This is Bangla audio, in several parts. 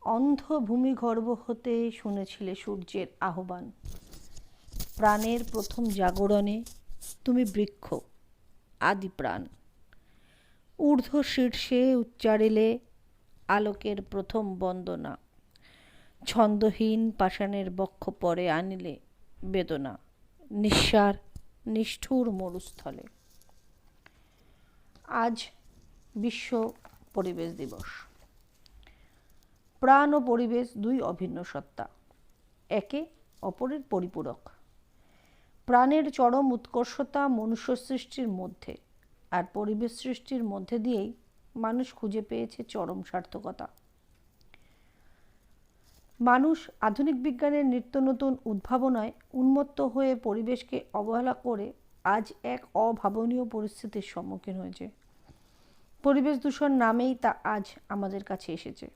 অন্ধ ভূমিগর্ভ হতে শুনেছিলে সূর্যের আহ্বান। প্রাণের প্রথম জাগরণে তুমি বৃক্ষ, আদি প্রাণ। ঊর্ধ্ব শীর্ষে উচ্চারিলে আলোকের প্রথম বন্দনা। ছন্দহীন পাষাণের বক্ষ পরে আনিলে বেদনা, নিঃসার নিষ্ঠুর মরুস্থলে। আজ বিশ্ব পরিবেশ দিবস। প্রাণ ও পরিবেশ দুই অভিন্ন সত্তা, একে অপরের পরিপূরক। প্রাণের চরম উৎকর্ষতা মনুষ্য সৃষ্টির মধ্যে, আর পরিবেশ সৃষ্টির মধ্যে দিয়েই মানুষ খুঁজে পেয়েছে চরম সার্থকতা। মানুষ আধুনিক বিজ্ঞানের নিত্য নতুন উদ্ভাবনায় উন্মত্ত হয়ে পরিবেশকে অবহেলা করে আজ এক অভাবনীয় পরিস্থিতির সম্মুখীন হয়েছে। পরিবেশ দূষণ নামেই তা আজ আমাদের কাছে এসেছে।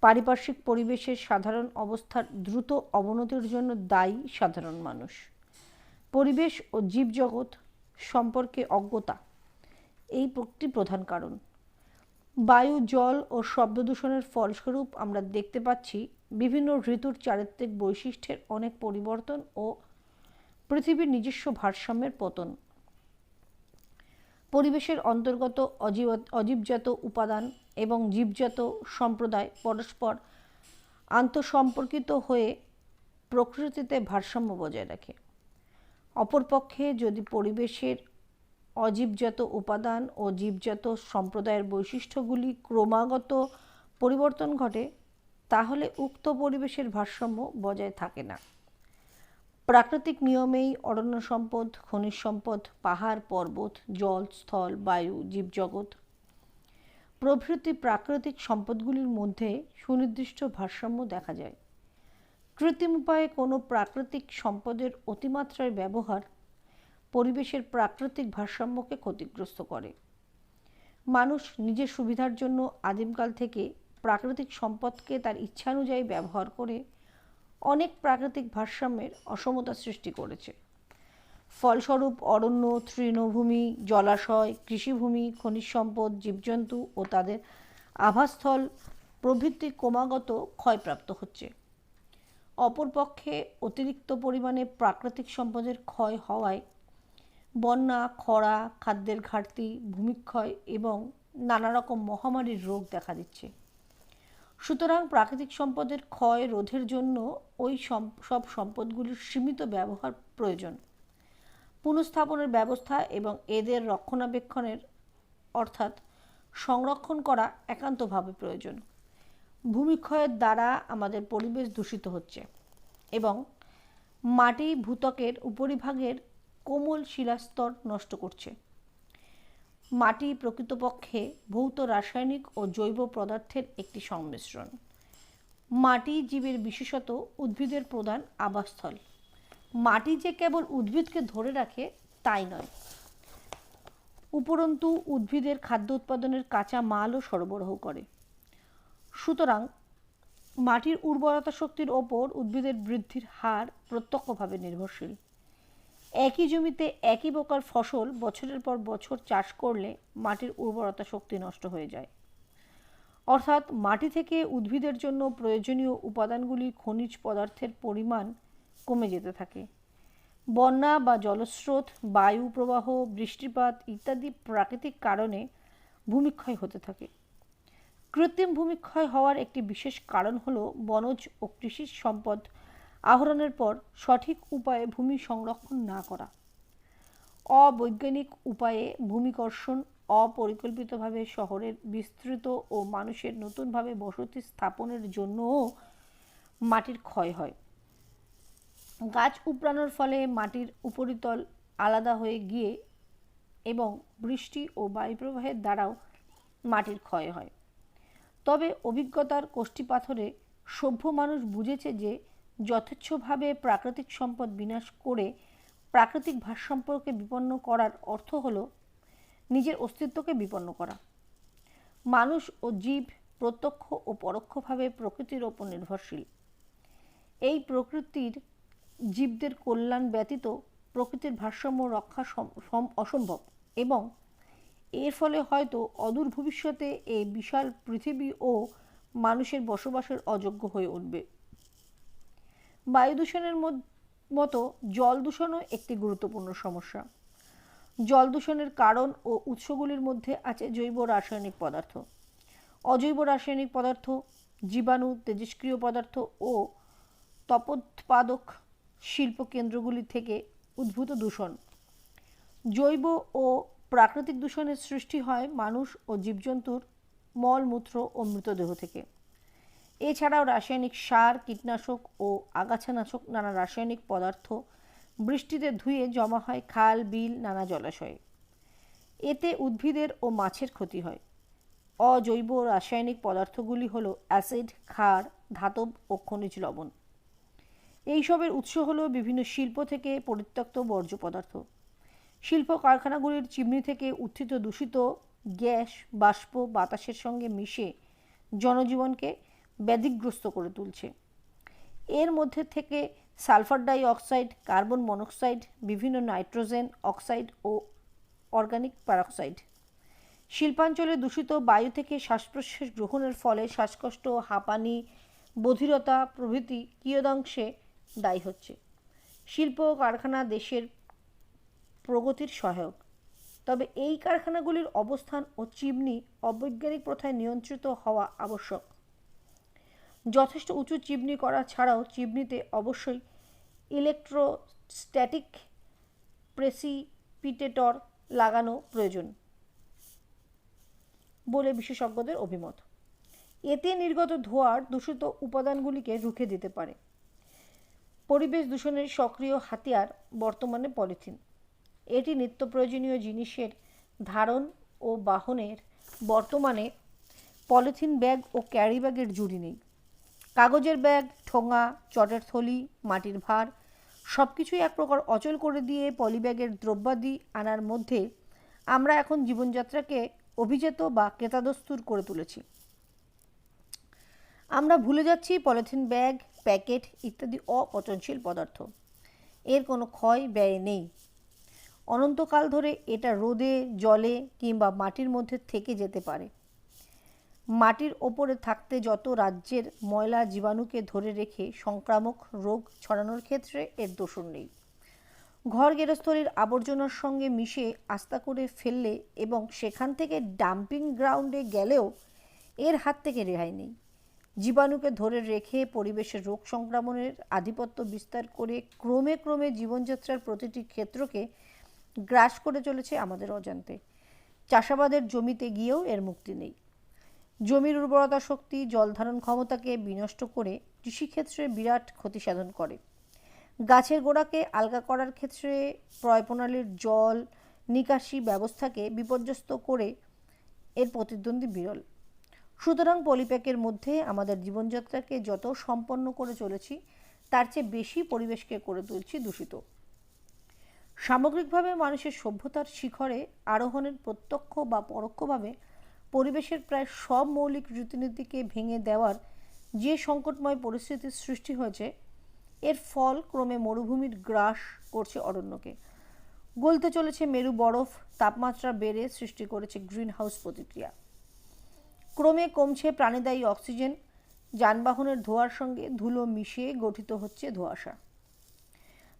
পারিপার্শ্বিক পরিবেশের সাধারণ অবস্থার দ্রুত অবনতির জন্য দায়ী সাধারণ মানুষ। পরিবেশ ও জীবজগৎ সম্পর্কে অজ্ঞতা এই একটি প্রধান কারণ। বায়ু, জল ও শব্দ দূষণের ফলস্বরূপ আমরা দেখতে পাচ্ছি বিভিন্ন ঋতুর চারিত্রিক বৈশিষ্ট্যের অনেক পরিবর্তন ও পৃথিবীর নিজস্ব ভারসাম্যের পতন। পরিবেশের অন্তর্গত অজীবজাত উপাদান এবং জীবজাত সম্প্রদায় পরস্পর আন্তঃসম্পর্কিত হয়ে প্রকৃতিতে ভারসাম্য বজায় রাখে। অপরপক্ষে যদি পরিবেশের অজীবজাত উপাদান ও জীবজাত সম্প্রদায়ের বৈশিষ্ট্যগুলি ক্রমাগত পরিবর্তন ঘটে, তাহলে উক্ত পরিবেশের ভারসাম্য বজায় থাকে না। প্রাকৃতিক নিয়মেই অরণ্য সম্পদ, খনিজ সম্পদ, পাহাড় পর্বত, জল, স্থল, বায়ু, জীবজগৎ প্রভৃতি প্রাকৃতিক সম্পদগুলির মধ্যে সুনির্দিষ্ট ভারসাম্য দেখা যায়। কৃত্রিম উপায়ে কোনো প্রাকৃতিক সম্পদের অতিমাত্রায় ব্যবহার পরিবেশের প্রাকৃতিক ভারসাম্যকে ক্ষতিগ্রস্ত করে। মানুষ নিজের সুবিধার জন্য আদিমকাল থেকে প্রাকৃতিক সম্পদকে তার ইচ্ছানুযায়ী ব্যবহার করে অনেক প্রাকৃতিক ভারসাম্যের অসমতা সৃষ্টি করেছে। ফলস্বরূপ অরণ্য, তৃণভূমি, জলাশয়, কৃষিভূমি, খনিজ সম্পদ, জীবজন্তু ও তাদের আবাসস্থল প্রভৃতি ক্রমাগত ক্ষয়প্রাপ্ত হচ্ছে। অপরপক্ষে অতিরিক্ত পরিমাণে প্রাকৃতিক সম্পদের ক্ষয় হওয়ায় বন্যা, খরা, খাদ্যের ঘাটতি, ভূমিক্ষয় এবং নানা রকম মহামারীর রোগ দেখা দিচ্ছে। সুতরাং প্রাকৃতিক সম্পদের ক্ষয় রোধের জন্য ওই সব সম্পদগুলির সীমিত ব্যবহার প্রয়োজন। পুনঃস্থাপনের ব্যবস্থা এবং এদের রক্ষণাবেক্ষণের অর্থাৎ সংরক্ষণ করা একান্তভাবে প্রয়োজন। ভূমিক্ষয়ের দ্বারা আমাদের পরিবেশ দূষিত হচ্ছে এবং মাটি ভূত্বকের উপরিভাগের কোমল শিলাস্তর নষ্ট করছে। মাটি প্রকৃতপক্ষে ভৌত রাসায়নিক ও জৈব পদার্থের একটি সংমিশ্রণ। মাটি জীবের, বিশেষত উদ্ভিদের প্রধান আবাসস্থল। মাটি যে কেবল উদ্ভিদকে ধরে রাখে তাই নয়, উপরন্তু উদ্ভিদের খাদ্য উৎপাদনের কাঁচা মালও সরবরাহ করে। সুতরাং মাটির উর্বরতা শক্তির ওপর উদ্ভিদের বৃদ্ধির হার প্রত্যক্ষভাবে নির্ভরশীল। একই জমিতে একই প্রকার ফসল বছরের পর বছর চাষ করলে মাটির উর্বরতা শক্তি নষ্ট হয়ে যায়, অর্থাৎ মাটি থেকে উদ্ভিদের জন্য প্রয়োজনীয় উপাদানগুলি, খনিজ পদার্থের পরিমাণ কমে যেতে থাকে। বন্যা বা জলস্রোত, বায়ু প্রবাহ, বৃষ্টিপাত ইত্যাদি প্রাকৃতিক কারণে ভূমিক্ষয় হতে থাকে। কৃত্রিম ভূমিক্ষয় হওয়ার একটি বিশেষ কারণ হল বনজ ও কৃষি সম্পদ আহরণের পর সঠিক উপায়ে ভূমি সংরক্ষণ না করা। অবৈজ্ঞানিক উপায়ে ভূমিকর্ষণ, অপরিকল্পিতভাবে শহরের বিস্তৃত ও মানুষের নতুনভাবে বসতি স্থাপনের জন্যও মাটির ক্ষয় হয়। গাছ উপড়ানোর ফলে মাটির উপরিতল আলাদা হয়ে গিয়ে এবং বৃষ্টি ও বায়ুপ্রবাহের দ্বারাও মাটির ক্ষয় হয়। তবে অভিজ্ঞতার কষ্টিপাথরে সভ্য মানুষ বুঝেছে যে যথেচ্ছভাবে প্রাকৃতিক সম্পদ বিনাশ করে প্রাকৃতিক ভারসাম্যকে বিপন্ন করার অর্থ হল নিজের অস্তিত্বকে বিপন্ন করা। মানুষ ও জীব প্রত্যক্ষ ও পরোক্ষভাবে প্রকৃতির ওপর নির্ভরশীল। এই প্রকৃতির জীবদের কল্যাণ ব্যতীত প্রকৃতির ভারসাম্য রক্ষা অসম্ভব এবং এর ফলে হয়তো অদূর ভবিষ্যতে এই বিশাল পৃথিবী ও মানুষের বসবাসের অযোগ্য হয়ে উঠবে। বায়ু দূষণের মতো জল দূষণও একটি গুরুত্বপূর্ণ সমস্যা। জল দূষণের কারণ ও উৎসগুলির মধ্যে আছে জৈব রাসায়নিক পদার্থ, অজৈব রাসায়নিক পদার্থ, জীবাণু, তেজস্ক্রিয় পদার্থ ও তপোৎপাদক শিল্প কেন্দ্রগুলি থেকে উদ্ভূত দূষণ। জৈব ও প্রাকৃতিক দূষণের সৃষ্টি হয় মানুষ ও জীবজন্তুর মলমূত্র ও মৃতদেহ থেকে। এছাড়াও রাসায়নিক সার, কীটনাশক ও আগাছানাশক নানা রাসায়নিক পদার্থ বৃষ্টিতে ধুয়ে জমা হয় খাল, বিল, নানা জলাশয়ে। এতে উদ্ভিদের ও মাছের ক্ষতি হয়। অজৈব রাসায়নিক পদার্থগুলি হল অ্যাসিড, ক্ষার, ধাতব ও খনিজ লবণ। এইসবের উৎস হল বিভিন্ন শিল্প থেকে পরিত্যক্ত বর্জ্য পদার্থ। শিল্প কারখানাগুলির চিমনি থেকে উত্থিত দূষিত গ্যাস বাষ্প বাতাসের সঙ্গে মিশে জনজীবনকে ব্যাধিগ্রস্ত করে তুলছে। এর মধ্যে থেকে sulphur die oxide, carbon monoxide, বিভিন্ন নাইট্রোজেন অক্সাইড ও অর্গানিক প্যারক্সাইড। শিল্পাঞ্চলে দূষিত বায়ু থেকে শ্বাস প্রশ্বাস গ্রহণের ফলে শ্বাসকষ্ট, হাঁপানি, বধিরতা প্রভৃতি কিয়দাংশে দায়ী হচ্ছে। শিল্প কারখানা দেশের প্রগতির সহায়ক, তবে এই কারখানাগুলির অবস্থান ও চিমনি অবৈজ্ঞানিক প্রথায় নিয়ন্ত্রিত হওয়া আবশ্যক। যথেষ্ট উঁচু চিমনি করা ছাড়াও চিমনিতে অবশ্যই ইলেকট্রোস্ট্যাটিক প্রেসিপিটেটর লাগানো প্রয়োজন বলে বিশেষজ্ঞদের অভিমত। এতে নির্গত ধোঁয়ার দূষিত উপাদানগুলিকে রুখে দিতে পারে। পরিবেশ দূষণের সক্রিয় হাতিয়ার বর্তমানে পলিথিন। এটি নিত্য প্রয়োজনীয় জিনিসের ধারণ ও বাহনের বর্তমানে পলিথিন ব্যাগ ও ক্যারি ব্যাগের জুড়ি নেই। কাগজের ব্যাগ, ঠোঙা, চটের থলি, মাটির ভার সব কিছুই এক প্রকার অচল করে দিয়ে পলিব্যাগের দ্রব্যাদি আনার মধ্যে আমরা এখন জীবনযাত্রাকে অভিজাত বা ক্রেতাদস্তুর করে তুলেছি। আমরা ভুলে যাচ্ছি পলিথিন ব্যাগ, প্যাকেট ইত্যাদি অপচনশীল পদার্থ। এর কোনো ক্ষয় ব্যয় নেই। অনন্তকাল ধরে এটা রোদে, জলে কিংবা মাটির মধ্যে থেকে যেতে পারে। মাটির ওপরে থাকতে যত রাজ্যের ময়লা জীবাণুকে ধরে রেখে সংক্রামক রোগ ছড়ানোর ক্ষেত্রে এর দোষণ নেই। ঘর গেরস্থলীর আবর্জনার সঙ্গে মিশে আস্তা করে ফেললে এবং সেখান থেকে ডাম্পিং গ্রাউন্ডে গেলেও এর হাত থেকে রেহাই নেই। জীবাণুকে ধরে রেখে পরিবেশের রোগ সংক্রমণের আধিপত্য বিস্তার করে ক্রমে ক্রমে জীবনযাত্রার প্রতিটি ক্ষেত্রকে গ্রাস করে চলেছে আমাদের অজান্তে। চাষাবাদের জমিতে গিয়েও এর মুক্তি নেই। জমির উর্বরতা শক্তি, জল ধারণ ক্ষমতাকে বিনষ্ট করে কৃষিক্ষেত্রে বিরাট ক্ষতি সাধন করে। গাছের গোড়াকে আলগা করার ক্ষেত্রে প্রণালীর জল নিকাশি ব্যবস্থাকে বিপর্যস্ত করে এর প্রতিদ্বন্দ্বী বিরল। সুতরাং পলিপ্যাকের মধ্যে আমাদের জীবনযাত্রাকে যত সম্পন্ন করে চলেছি তার চেয়ে বেশি পরিবেশকে করে তুলছি দূষিত। সামগ্রিকভাবে মানুষের সভ্যতার শিখরে আরোহণের প্রত্যক্ষ বা পরোক্ষভাবে পরিবেশের প্রায় সব মৌলিক রীতিনীতিকে ভেঙে দেওয়ার যে সংকটময় পরিস্থিতির সৃষ্টি হয়েছে, এর ফল ক্রমে মরুভূমির গ্রাস করছে অরণ্যকে। গলতে চলেছে মেরু বরফ, তাপমাত্রা বেড়ে সৃষ্টি করেছে গ্রিন হাউস প্রতিক্রিয়া। ক্রমে কমছে প্রাণীদায়ী অক্সিজেন, যানবাহনের ধোঁয়ার সঙ্গে ধুলো মিশিয়ে গঠিত হচ্ছে ধোঁয়াশা।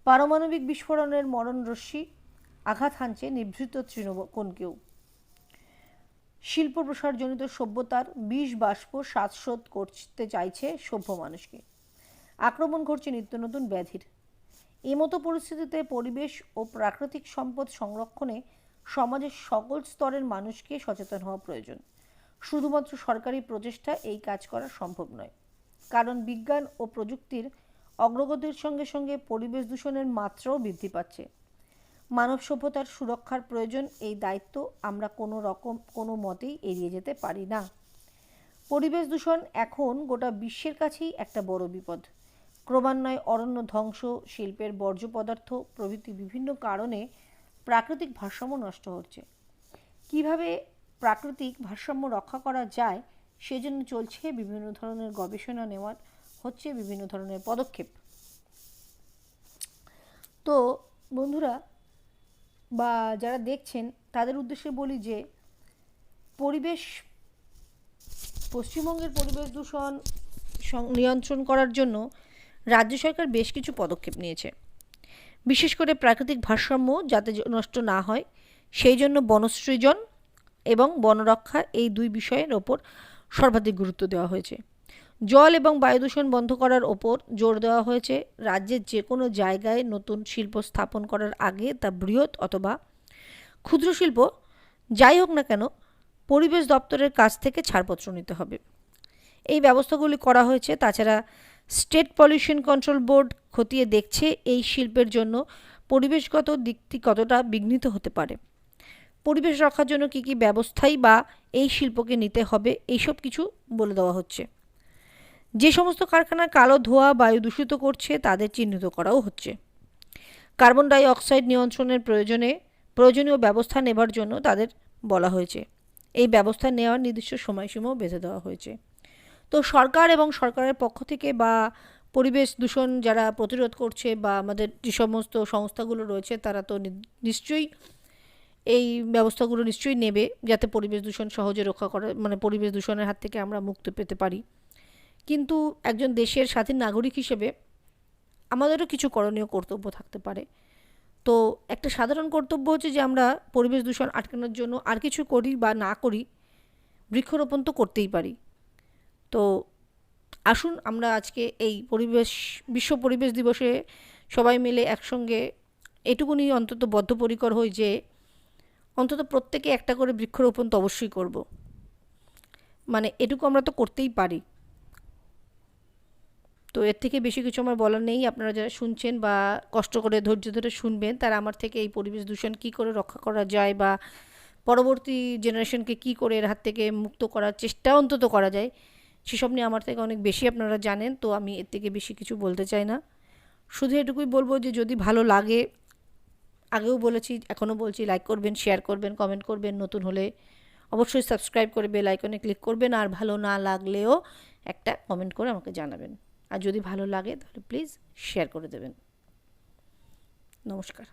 পারমাণবিক বিস্ফোরণের মরণ রশ্মি আঘাত হানছে নিভৃত তৃণকোণকেও। শিল্প প্রসারজনিত সভ্যতার বিষ বাষ্প শ্বাসরোধ করতে চাইছে সভ্য মানুষকে। আক্রমণ ঘটছে নিত্য নতুন ব্যাধির। এমতো পরিস্থিতিতে পরিবেশ ও প্রাকৃতিক সম্পদ সংরক্ষণে সমাজের সকল স্তরের মানুষকে সচেতন হওয়া প্রয়োজন। শুধুমাত্র সরকারি প্রচেষ্টা এই কাজ করা সম্ভব নয়, কারণ বিজ্ঞান ও প্রযুক্তির অগ্রগতির সঙ্গে সঙ্গে পরিবেশ দূষণের মাত্রাও বৃদ্ধি পাচ্ছে। মানব সভ্যতার সুরক্ষার প্রয়োজন, এই দায়িত্ব আমরা কোনো মতেই এড়িয়ে যেতে পারি না। পরিবেশ দূষণ এখন গোটা বিশ্বের কাছেই একটা বড় বিপদ। ক্রমান্বয়ে অরণ্য ধ্বংস, শিল্পের বর্জ্য পদার্থ প্রভৃতি বিভিন্ন কারণে প্রাকৃতিক ভারসাম্য নষ্ট হচ্ছে। কিভাবে প্রাকৃতিক ভারসাম্য রক্ষা করা যায় সেজন্য চলছে বিভিন্ন ধরনের গবেষণা, নেওয়ার হচ্ছে বিভিন্ন ধরনের পদক্ষেপ। তো বন্ধুরা বা যারা দেখছেন তাদের উদ্দেশ্যে বলি যে পরিবেশ পশ্চিমবঙ্গের পরিবেশ দূষণ নিয়ন্ত্রণ করার জন্য রাজ্য সরকার বেশ কিছু পদক্ষেপ নিয়েছে। বিশেষ করে প্রাকৃতিক ভারসাম্য যাতে নষ্ট না হয় সেই জন্য বনসৃজন এবং বনরক্ষা এই দুই বিষয়ের ওপর সর্বাধিক গুরুত্ব দেওয়া হয়েছে। জল এবং বায়ু দূষণ বন্ধ করার ওপর জোর দেওয়া হয়েছে। রাজ্যের যে কোনো জায়গায় নতুন শিল্প স্থাপন করার আগে তা বৃহৎ অথবা ক্ষুদ্র শিল্প যাই হোক না কেন পরিবেশ দপ্তরের কাছ থেকে ছাড়পত্র নিতে হবে। এই ব্যবস্থাগুলি করা হয়েছে। তাছাড়া স্টেট পলিউশন কন্ট্রোল বোর্ড খতিয়ে দেখছে এই শিল্পের জন্য পরিবেশগত দিকটি কতটা বিঘ্নিত হতে পারে, পরিবেশ রক্ষার জন্য কী কী ব্যবস্থাই বা এই শিল্পকে নিতে হবে, এইসব কিছু বলে দেওয়া হচ্ছে। যে সমস্ত কারখানার কালো ধোঁয়া বায়ু দূষিত করছে তাদের চিহ্নিত করাও হচ্ছে। কার্বন ডাই অক্সাইড নিয়ন্ত্রণের প্রয়োজনীয় ব্যবস্থা নেবার জন্য তাদের বলা হয়েছে। এই ব্যবস্থা নেওয়ার নির্দিষ্ট সময়সীমাও বেঁধে দেওয়া হয়েছে। তো সরকার এবং সরকারের পক্ষ থেকে বা পরিবেশ দূষণ যারা প্রতিরোধ করছে বা আমাদের যে সমস্ত সংস্থাগুলো রয়েছে তারা তো নিশ্চয়ই এই ব্যবস্থাগুলো নিশ্চয়ই নেবে যাতে পরিবেশ দূষণ সহজে রক্ষা করা, মানে পরিবেশ দূষণের হাত থেকে আমরা মুক্তি পেতে পারি। কিন্তু একজন দেশের স্বাধীন নাগরিক হিসেবে আমাদেরও কিছু করণীয় কর্তব্য থাকতে পারে। তো একটা সাধারণ কর্তব্য হচ্ছে যে আমরা পরিবেশ দূষণ আটকানোর জন্য আর কিছু করি বা না করি, বৃক্ষরোপণ তো করতেই পারি। তো আসুন আমরা আজকে এই বিশ্ব পরিবেশ দিবসে সবাই মিলে একসঙ্গে এটুকুনি অন্তত বদ্ধপরিকর হই যে অন্তত প্রত্যেকে একটা করে বৃক্ষরোপণ তো অবশ্যই করব। মানে এটুকু আমরা তো করতেই পারি। তো এর থেকে বেশি কিছু আমার বলার নেই। আপনারা যারা শুনছেন বা কষ্ট করে ধৈর্য ধরে শুনবেন তারা আমার থেকে এই পরিবেশ দূষণ কী করে রক্ষা করা যায় বা পরবর্তী জেনারেশনকে কী করে এর হাত থেকে মুক্ত করার চেষ্টা অন্তত করা যায় সেসব নিয়ে আমার থেকে অনেক বেশি আপনারা জানেন। তো আমি এর থেকে বেশি কিছু বলতে চাই না। শুধু এটুকুই বলবো যে যদি ভালো লাগে, আগেও বলেছি এখনও বলছি, লাইক করবেন, শেয়ার করবেন, কমেন্ট করবেন। নতুন হলে অবশ্যই সাবস্ক্রাইব করে বেল আইকনে ক্লিক করবেন। আর ভালো না লাগলেও একটা কমেন্ট করে আমাকে জানাবেন। আর যদি ভালো লাগে তাহলে প্লিজ শেয়ার করে দেবেন। নমস্কার।